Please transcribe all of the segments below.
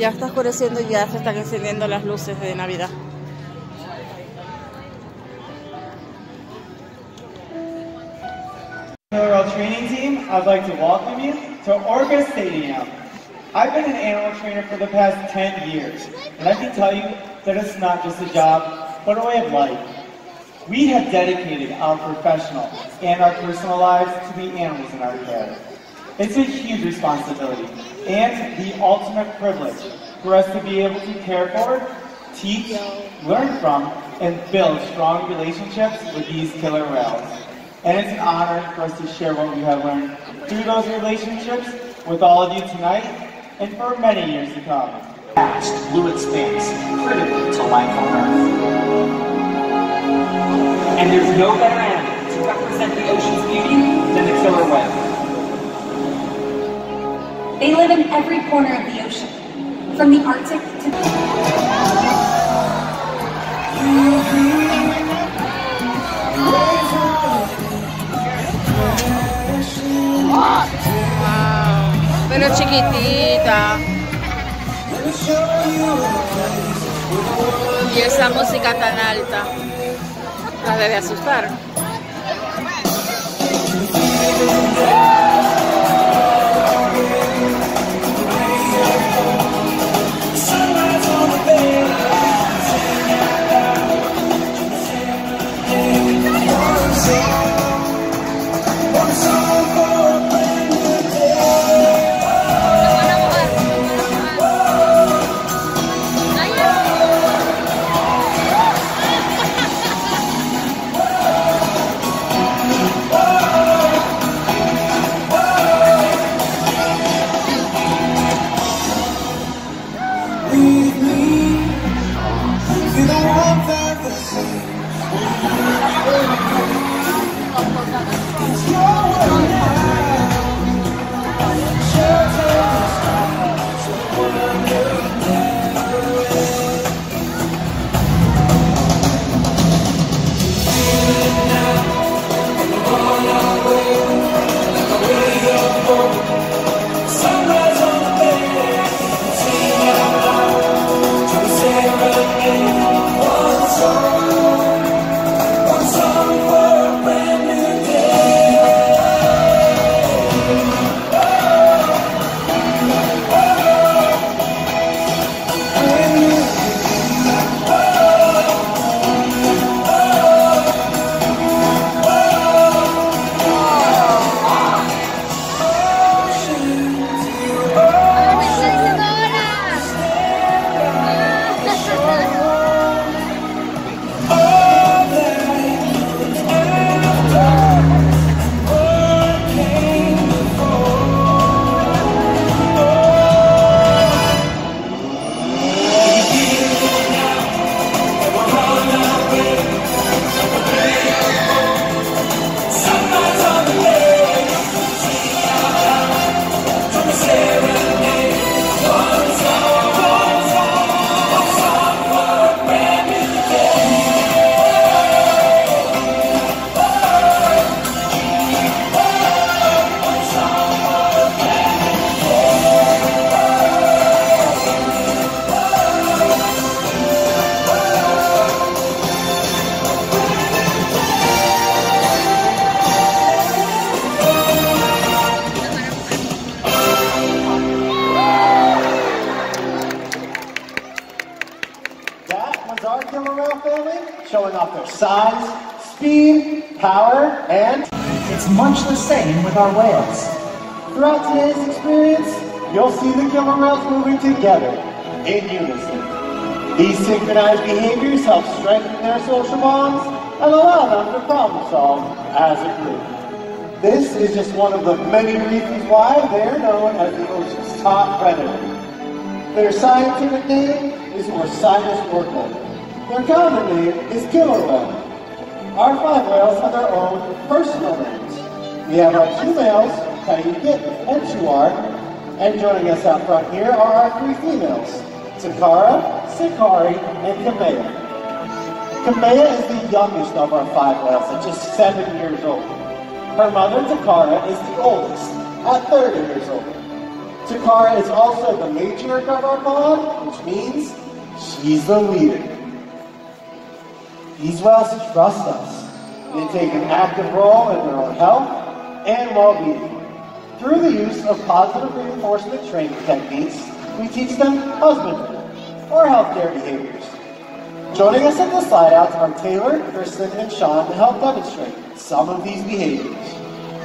Ya está oscureciendo y ya se están encendiendo las luces de Navidad. Our training team, I'd like to welcome you to Orcas Stadium. I've been an animal trainer for the past 10 years, and I can tell you that it's not just a job, but a way of life. We have dedicated our professional and our personal lives to the animals in our care. It's a huge responsibility and the ultimate privilege for us to be able to care for, teach, learn from, and build strong relationships with these killer whales. And it's an honor for us to share what we have learned through those relationships with all of you tonight and for many years to come. Vast blue expanse, critical to life on Earth. And there's no better animal to represent the ocean's beauty than the killer whale. They live in every corner of the ocean, from the Arctic to Wow, pero chiquitita. Y esa música tan alta la debe asustar. Showing off their size, speed, power, and It's much the same with our whales. throughout today's experience, you'll see the killer whales moving together in unison. These synchronized behaviors help strengthen their social bonds and allow them to problem solve as a group. This is just one of the many reasons why they are known as the ocean's top predator. Their scientific name is Texas.Orcas. Their common name is killer whale. Our 5 whales have their own personal names. We have our 2 males, Cautiverio and Show, and joining us out front here are our 3 females, Takara, Sakari, and Kamea. Kamea is the youngest of our 5 whales at just 7 years old. Her mother, Takara, is the oldest at 30 years old. Takara is also the matriarch of our pod, which means she's the leader. These whales trust us. They take an active role in their own health and well-being. Through the use of positive reinforcement training techniques, we teach them husbandry, or healthcare behaviors. Joining us in the slide-outs are Taylor, Kristen, and Sean to help demonstrate some of these behaviors.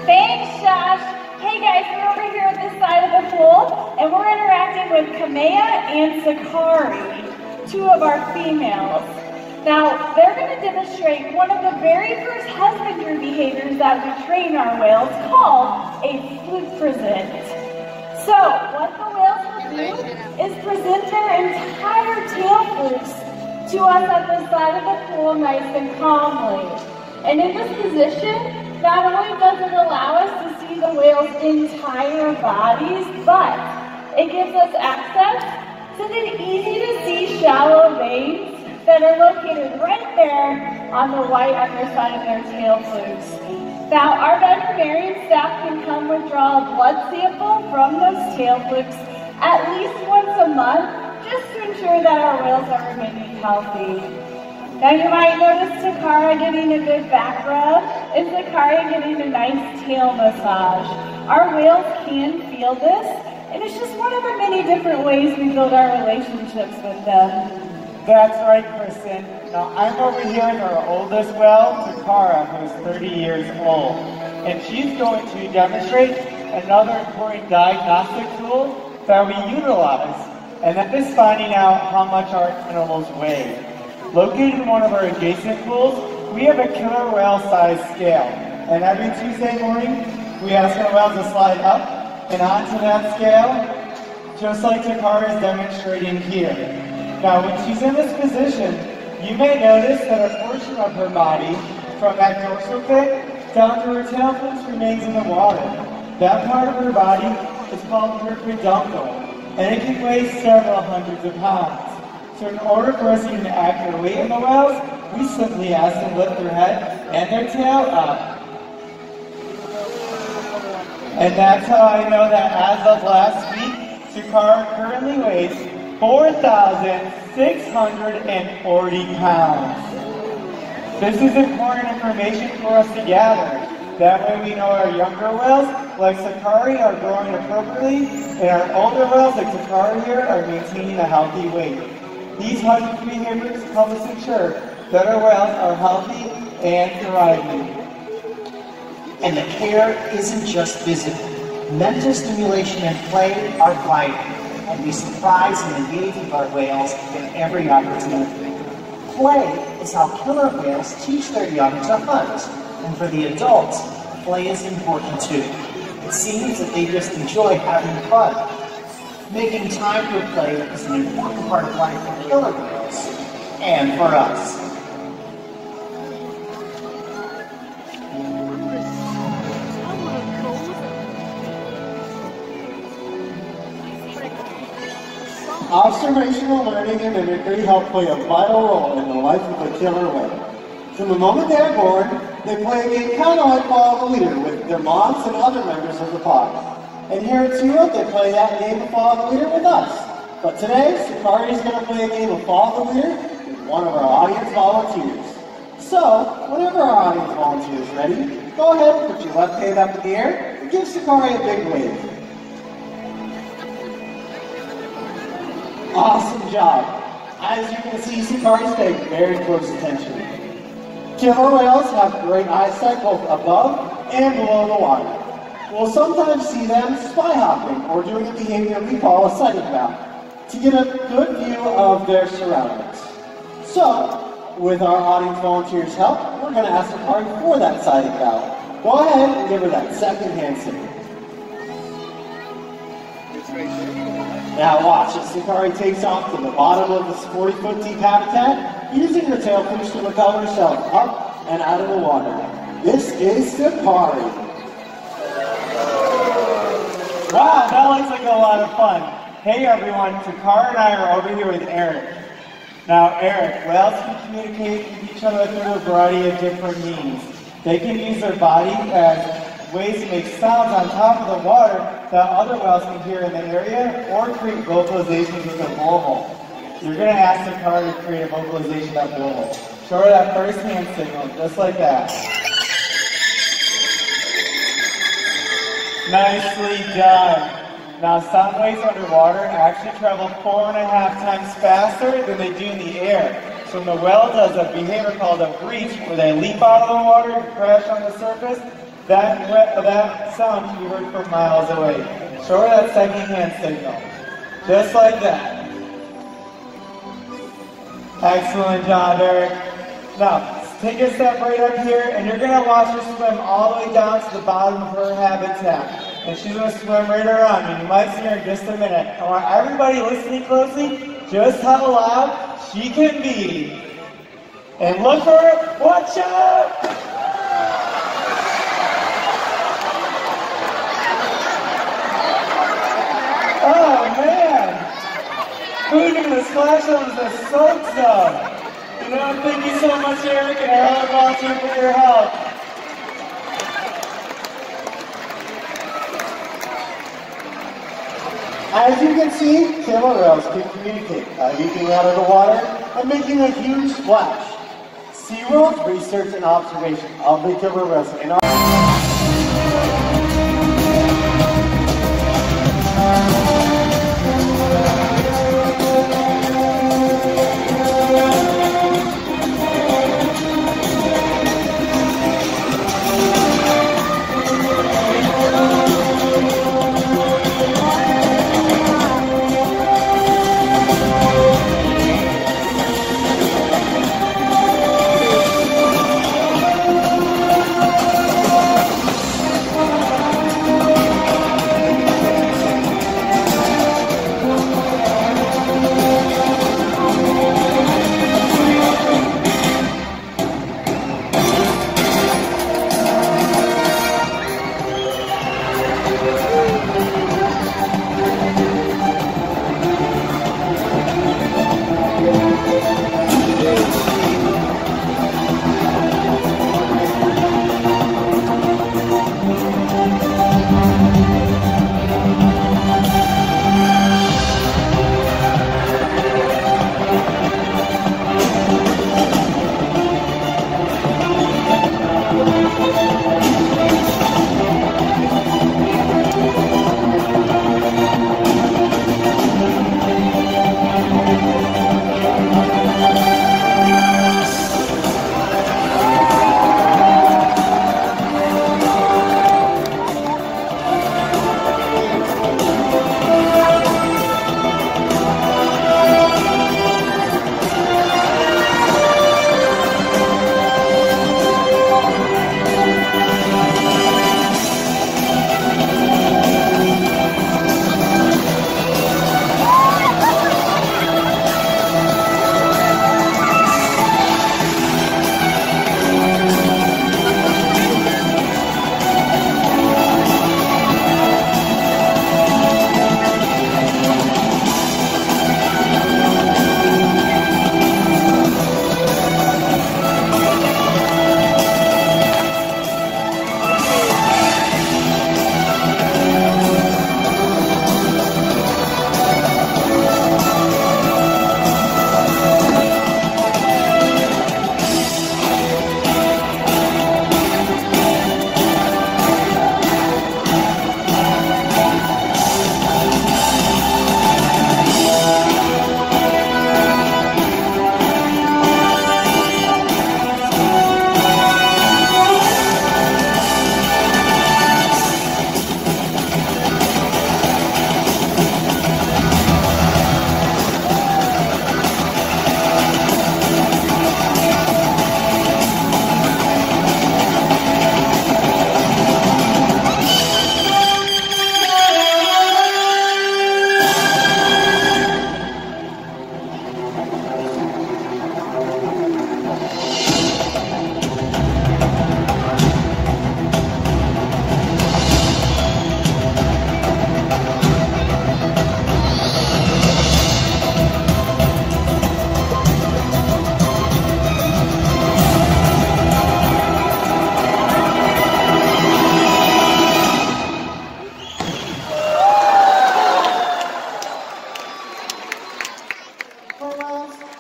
Thanks, Josh. Hey guys, we're over here at this side of the pool, and we're interacting with Kamea and Sakari, two of our females. Now, they're going to demonstrate one of the very first husbandry behaviors that we train our whales, called a fluke present. So, what the whales will do is present their entire tail flukes to us at the side of the pool nice and calmly. And in this position, not only does it allow us to see the whale's entire bodies, but it gives us access to the easy to see shallow veins that are located right there on the white underside of their tail flukes. Now, our veterinarian staff can come withdraw a blood sample from those tail flukes at least once a month, just to ensure that our whales are remaining healthy. Now, you might notice Takara getting a good back rub and Sakari getting a nice tail massage. Our whales can feel this, and it's just one of the many different ways we build our relationships with them. That's right, Kristen. Now, I'm over here with our oldest whale, Takara, who's 30 years old. And she's going to demonstrate another important diagnostic tool that we utilize, and that is finding out how much our animals weigh. Located in one of our adjacent pools, we have a killer whale size scale. And every Tuesday morning, we ask our whales to slide up and onto that scale, just like Takara is demonstrating here. Now, when she's in this position, you may notice that a portion of her body, from that dorsal fin down to her tail fins, remains in the water. That part of her body is called her peduncle, and it can weigh several hundreds of pounds. So in order for us to get an accurate weight in the whales, we simply ask them to lift their head and their tail up. And that's how I know that as of last week, Takara currently weighs 4,640 pounds. This is important information for us to gather. That way we know our younger whales, like Sakari, are growing appropriately, and our older whales, like Sakari here, are maintaining a healthy weight. These husbandry behaviors help us ensure that our whales are healthy and thriving. And the care isn't just physical. Mental stimulation and play are vital, and we surprise and engage with our whales in every opportunity. Play is how killer whales teach their young to hunt, and for the adults, play is important too. It seems that they just enjoy having fun. Making time for play is an important part of life for killer whales, and for us. Observational learning and mimicry help play a vital role in the life of a killer whale. From the moment they are born, they play a game kind of like Follow the Leader with their moms and other members of the pod. And here at Seaworld, they play that game of Follow the Leader with us. But today, Sakari is going to play a game of Follow the Leader with one of our audience volunteers. So, whenever our audience volunteer is ready, go ahead and put your left hand up in the air and give Sakari a big wave. Awesome job. As you can see, Sakari's paying very close attention. Killer whales have great eyesight both above and below the water. We'll sometimes see them spy hopping or doing a behavior we call a sighting mount to get a good view of their surroundings. So, with our audience volunteers' help, we're going to ask Sakari for that sighting mount. Go ahead and give her that second hand signal. Now watch as Sakari takes off to the bottom of this 40-foot deep habitat, using her tail fins to propel herself up and out of the water. This is Sakari. Wow, that looks like a lot of fun. Hey everyone, Takara and I are over here with Eric. Now Eric, whales can communicate with each other through a variety of different means. They can use their body as ways to make sounds on top of the water, that other whales can hear in the area or create vocalizations with their blowhole. You're going to ask the car to create a vocalization of blowhole. Show her that first hand signal, just like that. Nicely done. Now, sound waves underwater actually travel 4.5 times faster than they do in the air. So when the whale does a behavior called a breach, where they leap out of the water and crash on the surface, that sound can be heard from miles away. Show her that second hand signal. Just like that. Excellent job, Eric. Now, take a step right up here, and you're going to watch her swim all the way down to the bottom of her habitat. And she's going to swim right around you. You might see her in just a minute. I want everybody listening closely just how loud she can be. And look for her. Watch out! Oh, man. Who's going to splash on the soak zone? You know, thank you so much, Eric, and our other volunteer for your help. As you can see, killer whales can communicate by leaping out of the water and making a huge splash. Seaworld's research and observation of the killer whales in our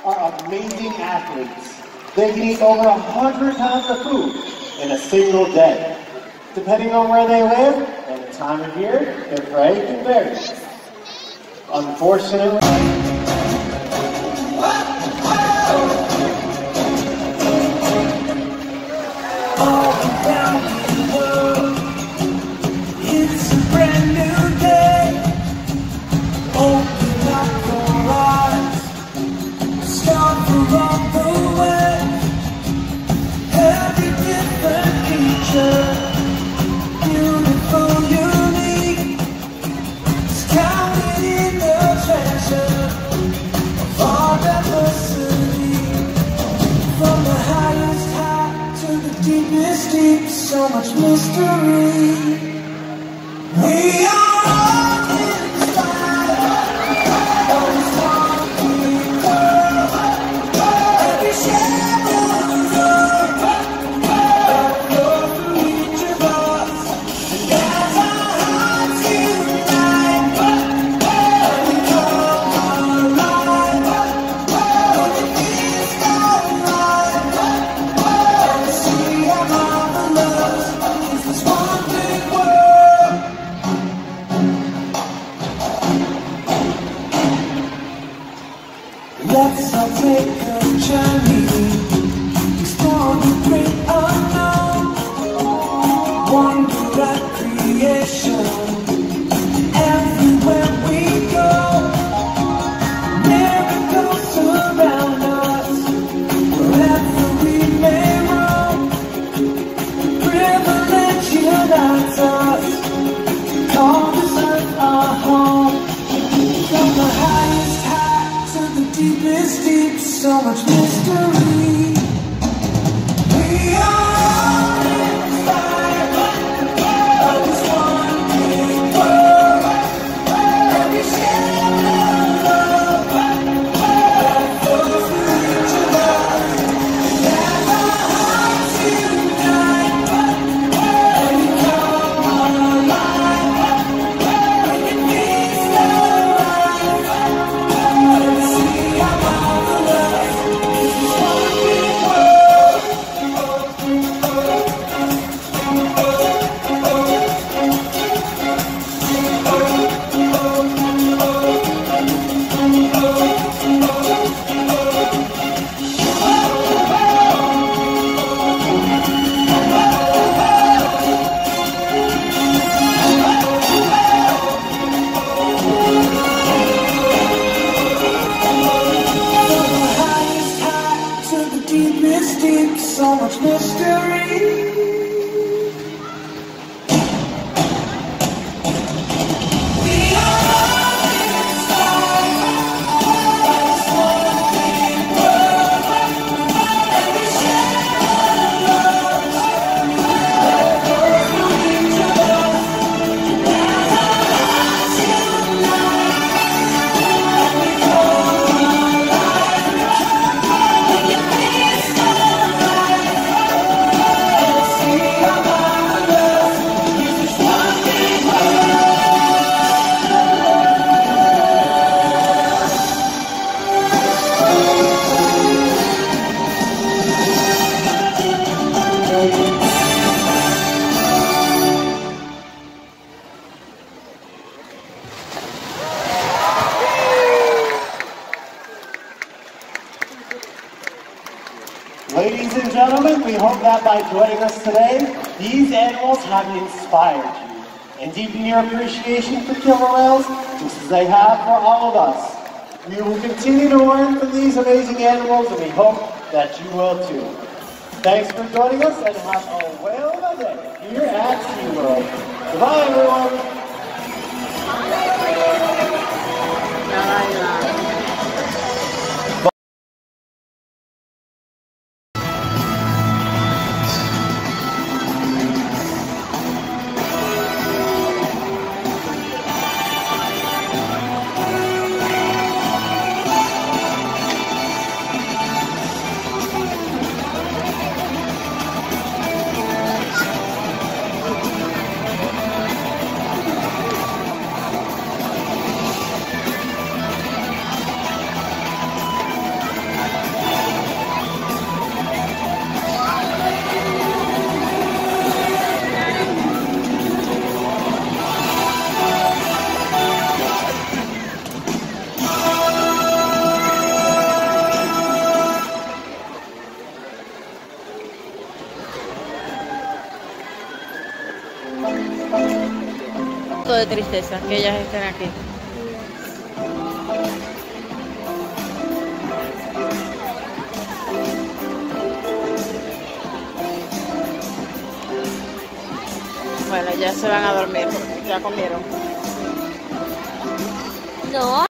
are amazing athletes. They can eat over 100 pounds of food in a single day. Depending on where they live and the time of year, their prey can vary. Unfortunately, it's a brand new day. Open up your eyes, start along the way. Every different creature, beautiful, unique, is counted in the treasure of our diversity. From the highest high to the deepest deep, so much mystery. We are all inspired by this one big world. Every shadow that flows through each of us. And as our hearts unite and we come alive, when it feels alright, and we see how marvelous is this one big world. Let's all take a journey, explore the great unknown, wonder at creation, everywhere we go. Miracles surround us, wherever we may roam. Privilege unites us, call this earth our home. From the highest high to the deepest deep, so much mystery. We are all inspired by this one big world. Every shadow that flows through each of us. As our hearts unite and we come alive, we can feast alright and see how marvelous is this one big world. From the highest high to the deepest deep, so much mystery. We are all inspired by this one big world. Every shadow that flows through each of us. As our hearts unite and we come alive, we can feast alright and see how marvelous is this one big world. ladies and gentlemen, we hope that by joining us today, these animals have inspired you and deepened your appreciation for killer whales, just as they have for all of us. We will continue to learn from these amazing animals, and we hope that you will too. Thanks for joining us, and have a whale of a day here at Seaworld. Goodbye, everyone. poco de tristeza que ellas estén aquí. Bueno, ya se van a dormir porque ya comieron. No.